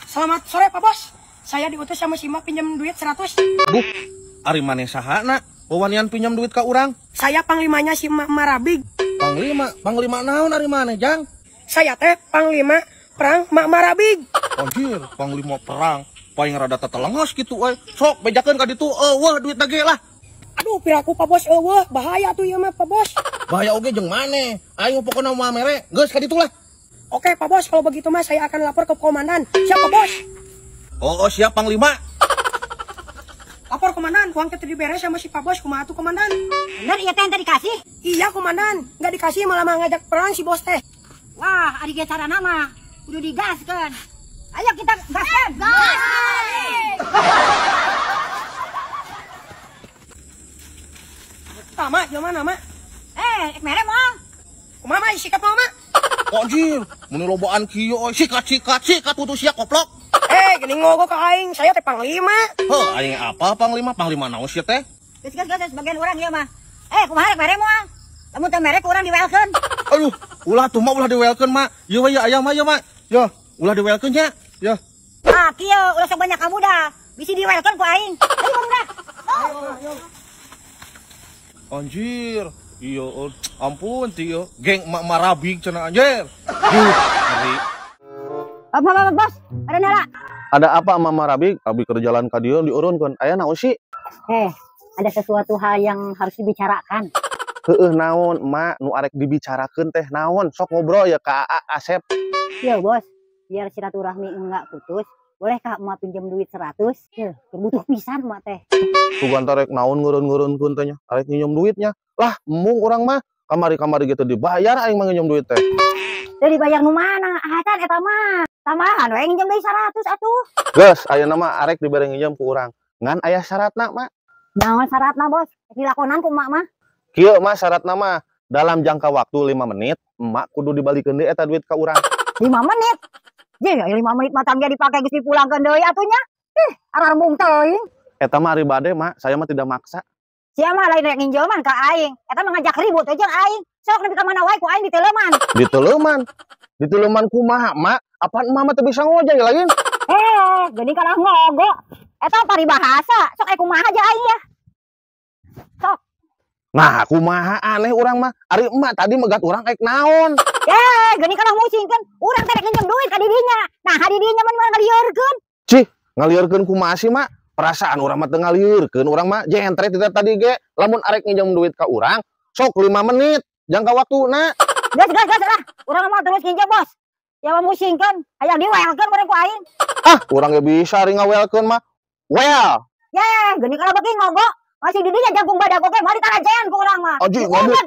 Selamat sore Pak Bos. Saya diutus sama si Mak pinjam duit 100. Buh, ari maneh sahana? Wawanian pinjam duit ka urang? Saya panglimanya si Mak Marabig. Panglima naon ari maneh, Jang? Saya teh panglima perang Mak Marabig. Anjir, panglima perang. Paling rada tetelengos gitu we. Sok bejakeun ka ditu eueuh duit lagi lah. Aduh, piraku Pak Bos eueuh, bahaya tuh ieu mah Pak Bos. Bahaya oge jeung maneh. Aing pokona mah mere, geus ka ditu lah. Oke Pak Bos, kalau begitu mah saya akan lapor ke komandan. Siap Pak Bos? Oh, siap panglima. Lapor komandan, uang kita diberes sama si Pak Bos. Kumaha tuh komandan? Bener iya teh tadi dikasih? Iya komandan, nggak dikasih malah ngajak perang si bos teh. Wah, ari ge cara nama kudu digaskeun. Ayo kita gaskeun. Gas! Tama, gimana mak? Ek mere moal. Kumaha mah sikat mah mak? Anjir, mun lobaan kieu sikat putus sia koplok. Gini ngogo ke aing, saya teh panglima. Heuh, aing apa panglima? Panglima naon sia teh? Geus sebagian urang ieu mah. Kumaha rek mere moal? Lamun teu mere urang diwelkeun. Aduh, ulah tuh mah ulah diwelkeun mah. Ieu we aya mah ya mah. Yo, ulah diwelkeun nya. Yo. Ah, kieu ulah sok banyak kamu dah. Bisi diwelkeun ku aing. Ayo udah. Ayo. Anjir, iya ampun tio, geng Mak Marabig cenah anjir. Ngeri. Apa bos? Ada nala? Ada apa Mak Marabig? Abi keur jalan ka dieu diurunkeun. Aya naon sih? Ada sesuatu hal yang harus dibicarakan. Heueuh naon, Mak? Nu arek dibicarakeun teh naon? Sok ngobrol ya ka Asep. Iya bos, biar silaturahmi enggak putus. Bolehkah emak pinjam duit 100? Ya, butuh pisan emak teh. Tugan tarek naon ngeureun-ngeureunkeun teh nya. Arek nginjem duitnya. Lah, embung urang mah kamari-kamari gitu dibayar aing mah nginjem duit teh. Teu dibayar nu mana? Acan eta mah. Tambahan we nginjem deui 100 atuh. Geus, ayeuna mah arek dibere nginjem ku urang. Ngan aya syaratna, Mak. Naon syaratna, Bos? Dilakonan ku emak mah. Kieu mah syaratna mah dalam jangka waktu 5 menit, emak kudu dibalikeun deui eta duit ka urang. 5 menit? Jadi 5 menit mah tangga dipake geus dipulangkeun deui atunya. Ararbung teuing. Eta mah ari bade, Mak. Saya mah tidak maksa. Sia mah lain rek nginjeman ka aing. Eta mah ngajak ribut aja aing. Sok nepi ka mana wae ku aing diteuleman. Diteuleman kumaha, Mak? Apaan emak mah teu bisa ngojek lain? Geuning kana ngogo. Eta paribahasa. Sok kumaha aja aing ya. Sok. Nah, kumaha aneh urang mah. Ari emak tadi megat urang aik naon? Geuning kana musingkeun. Urang teh rek nginjem duit ka didinya. Nah, ka didinya mah ngalieureun. Cih, ngalieureun kumaha sih, Mak? Perasaan urang mah teu ngalieureun, urang mah jentret itu tadi ge. Lamun arek nginjem duit ka urang, sok 5 menit jangka waktuna. Gas lah. Urang mah terus nginjem, Bos. Ya mah musingkeun, hayang diwelkeun bareng ku aing. Urang ge bisa ring ngawelkeun mah. Well. Geuning kana beuki ngogo. Masih didinya jagung badak oge, mari tarajean ku urang mah. Aji, ngobrol.